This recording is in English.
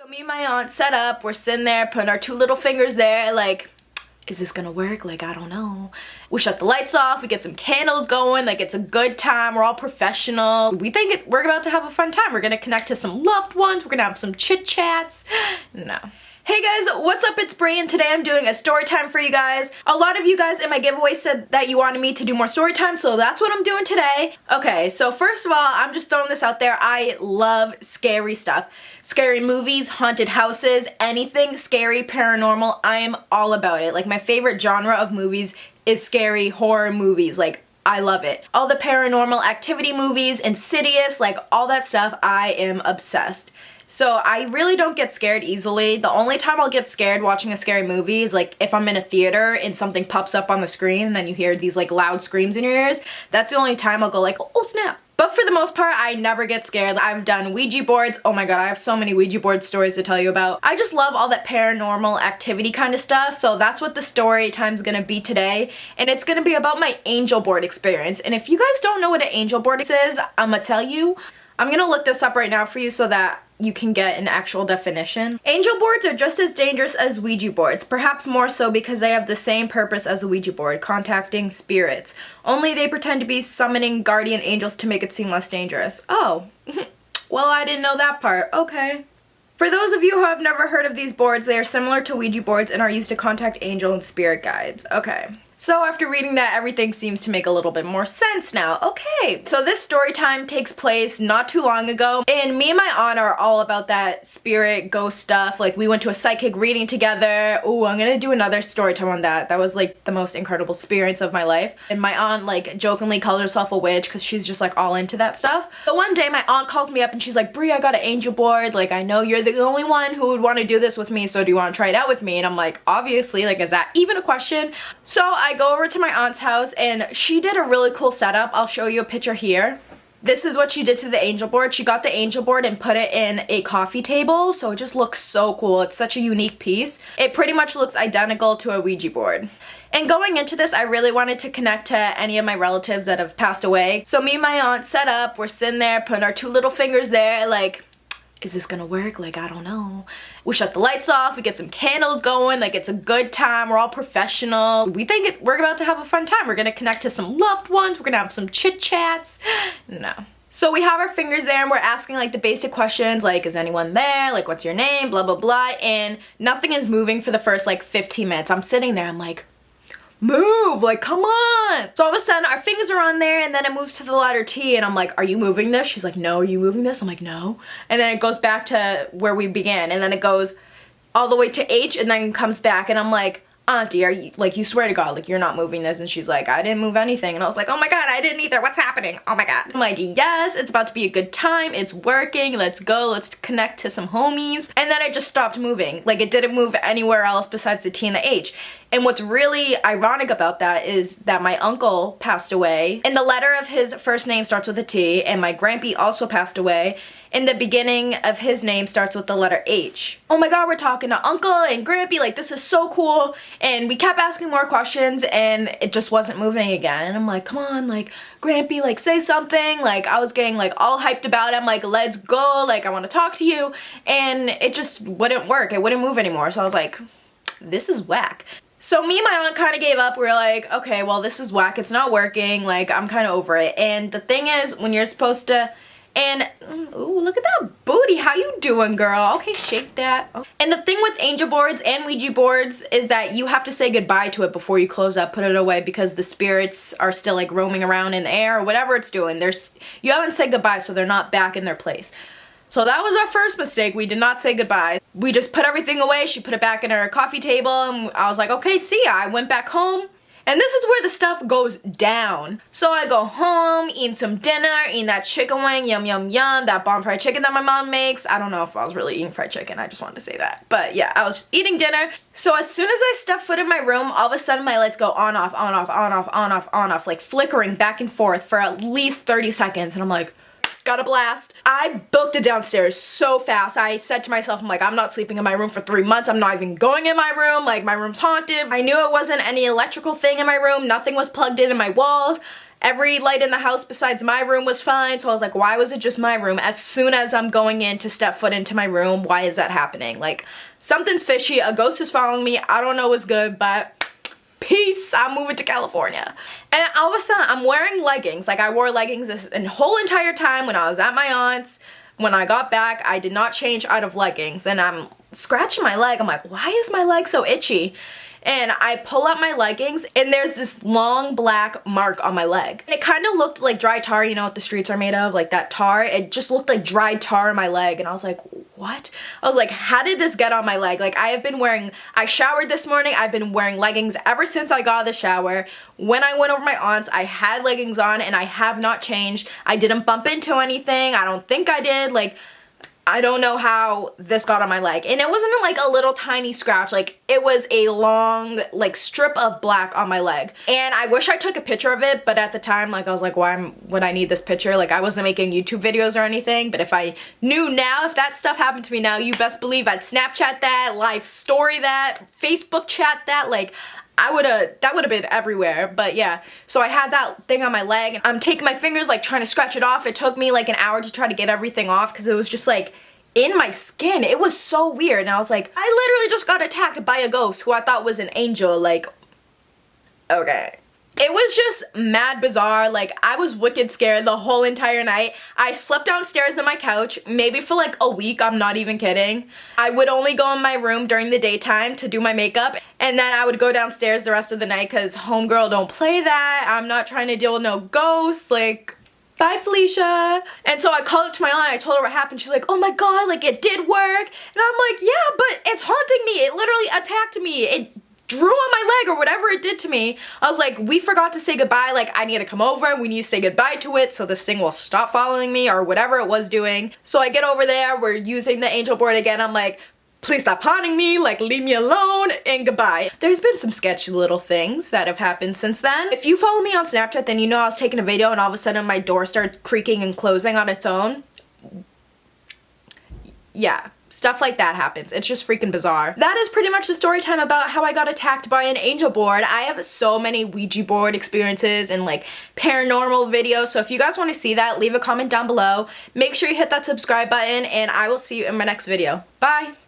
So me and my aunt set up, we're sitting there putting our two little fingers there like, is this gonna work? Like, I don't know. We shut the lights off, we get some candles going, like it's a good time, we're all professional. We think we're about to have a fun time. We're gonna connect to some loved ones, we're gonna have some chit chats. No. Hey guys, what's up? It's Brie and today I'm doing a story time for you guys. A lot of you guys in my giveaway said that you wanted me to do more story time, so that's what I'm doing today. Okay, so first of all, I'm just throwing this out there. I love scary stuff. Scary movies, haunted houses, anything scary, paranormal, I am all about it. Like my favorite genre of movies is scary horror movies. Like I love it. All the paranormal activity movies, Insidious, like all that stuff, I am obsessed. So I really don't get scared easily. The only time I'll get scared watching a scary movie is like if I'm in a theater and something pops up on the screen and then you hear these like loud screams in your ears. That's the only time I'll go like, oh snap. But for the most part, I never get scared. I've done Ouija boards. Oh my god, I have so many Ouija board stories to tell you about. I just love all that paranormal activity kind of stuff. So that's what the story time's gonna be today. And it's gonna be about my angel board experience. And if you guys don't know what an angel board is, I'm gonna tell you. I'm gonna look this up right now for you so that you can get an actual definition. Angel boards are just as dangerous as Ouija boards, perhaps more so because they have the same purpose as a Ouija board, contacting spirits. Only they pretend to be summoning guardian angels to make it seem less dangerous. Oh, well I didn't know that part, okay. For those of you who have never heard of these boards, they are similar to Ouija boards and are used to contact angel and spirit guides. Okay. So after reading that, everything seems to make a little bit more sense now. Okay, so this story time takes place not too long ago, and me and my aunt are all about that spirit, ghost stuff. Like, we went to a psychic reading together. Ooh, I'm gonna do another story time on that. That was, like, the most incredible experience of my life. And my aunt, like, jokingly called herself a witch because she's just, like, all into that stuff. But one day, my aunt calls me up and she's like, Brie, I got an angel board. Like, I know you're the only one who would want to do this with me, so do you want to try it out with me? And I'm like, obviously, like, is that even a question? So I go over to my aunt's house and she did a really cool setup. I'll show you a picture here. This is what she did to the angel board. She got the angel board and put it in a coffee table, so it just looks so cool. It's such a unique piece. It pretty much looks identical to a Ouija board. And going into this, I really wanted to connect to any of my relatives that have passed away. So me and my aunt set up, we're sitting there putting our two little fingers there like, is this gonna work? Like, I don't know. We shut the lights off, we get some candles going, like it's a good time, we're all professional. We think we're about to have a fun time. We're gonna connect to some loved ones, we're gonna have some chit chats. No. So we have our fingers there and we're asking like the basic questions like, is anyone there? Like, what's your name? Blah, blah, blah. And nothing is moving for the first like 15 minutes. I'm sitting there, I'm like, move, like come on. So all of a sudden our fingers are on there and then it moves to the letter T and I'm like, are you moving this? She's like, no, are you moving this? I'm like, no. And then it goes back to where we began and then it goes all the way to H and then comes back and I'm like, Auntie, are you, like, you swear to God, like, you're not moving this? And she's like, I didn't move anything. And I was like, oh my God, I didn't either. What's happening? Oh my God. I'm like, yes, it's about to be a good time. It's working. Let's go. Let's connect to some homies. And then it just stopped moving. Like, it didn't move anywhere else besides the T and the H. And what's really ironic about that is that my uncle passed away, and the letter of his first name starts with a T, and my grandpa also passed away, and the beginning of his name starts with the letter H. Oh my God, we're talking to uncle and grandpa, like this is so cool, and we kept asking more questions, and it just wasn't moving again, and I'm like, come on, like, grandpa, like, say something, like, I was getting, like, all hyped about it, I'm like, let's go, like, I want to talk to you, and it just wouldn't work, it wouldn't move anymore, so I was like, this is whack. So me and my aunt kind of gave up. We were like, okay, well, this is whack. It's not working. Like, I'm kind of over it. And the thing is, when you're supposed to, and, ooh, look at that booty. How you doing, girl? Okay, shake that. And the thing with angel boards and Ouija boards is that you have to say goodbye to it before you close up, put it away, because the spirits are still, like, roaming around in the air or whatever it's doing. You haven't said goodbye, so they're not back in their place. So that was our first mistake. We did not say goodbye. We just put everything away. She put it back in her coffee table and I was like, okay, see ya. I went back home and this is where the stuff goes down. So I go home, eat some dinner, eat that chicken wing, yum, yum, yum, that bomb fried chicken that my mom makes. I don't know if I was really eating fried chicken. I just wanted to say that. But yeah, I was eating dinner. So as soon as I step foot in my room, all of a sudden my lights go on, off, on, off, on, off, on, off, on, off, like flickering back and forth for at least 30 seconds. And I'm like, got a blast. I booked it downstairs so fast. I said to myself, I'm like, I'm not sleeping in my room for 3 months. I'm not even going in my room. Like, my room's haunted. I knew it wasn't any electrical thing in my room. Nothing was plugged in my walls. Every light in the house besides my room was fine, so I was like, why was it just my room? As soon as I'm going in to step foot into my room, why is that happening? Like, something's fishy, a ghost is following me, I don't know what's good, but peace, I'm moving to California. And all of a sudden, I'm wearing leggings. Like, I wore leggings this whole entire time when I was at my aunt's. When I got back, I did not change out of leggings, and I'm scratching my leg. I'm like, why is my leg so itchy? And I pull up my leggings, and there's this long black mark on my leg. And it kind of looked like dry tar, you know what the streets are made of? Like that tar. It just looked like dry tar on my leg, and I was like, what? I was like, how did this get on my leg? Like, I showered this morning, I've been wearing leggings ever since I got out of the shower. When I went over my aunt's, I had leggings on, and I have not changed. I didn't bump into anything. I don't think I did. Like, I don't know how this got on my leg. And it wasn't like a little tiny scratch, like it was a long like strip of black on my leg. And I wish I took a picture of it, but at the time, like I was like, why would I need this picture? Like I wasn't making YouTube videos or anything, but if I knew now, if that stuff happened to me now, you best believe I'd Snapchat that, live story that, Facebook chat that, like that would have been everywhere. But yeah, so I had that thing on my leg, and I'm taking my fingers like trying to scratch it off. It took me like an hour to try to get everything off because it was just like in my skin. It was so weird, and I was like, I literally just got attacked by a ghost who I thought was an angel. Like, okay. It was just mad bizarre. Like, I was wicked scared the whole entire night. I slept downstairs on my couch, maybe for like a week, I'm not even kidding. I would only go in my room during the daytime to do my makeup, and then I would go downstairs the rest of the night because homegirl don't play that. I'm not trying to deal with no ghosts, like, bye Felicia. And so I called up to my aunt, I told her what happened. She's like, oh my god, like it did work. And I'm like, yeah, but it's haunting me. It literally attacked me. It drew on my leg or whatever it did to me. I was like, we forgot to say goodbye. Like, I need to come over. We need to say goodbye to it so this thing will stop following me or whatever it was doing. So I get over there. We're using the angel board again. I'm like, please stop haunting me, like leave me alone, and goodbye. There's been some sketchy little things that have happened since then. If you follow me on Snapchat, then you know I was taking a video and all of a sudden my door started creaking and closing on its own. Yeah, stuff like that happens. It's just freaking bizarre. That is pretty much the story time about how I got attacked by an angel board. I have so many Ouija board experiences and like paranormal videos, so if you guys want to see that, leave a comment down below. Make sure you hit that subscribe button, and I will see you in my next video. Bye!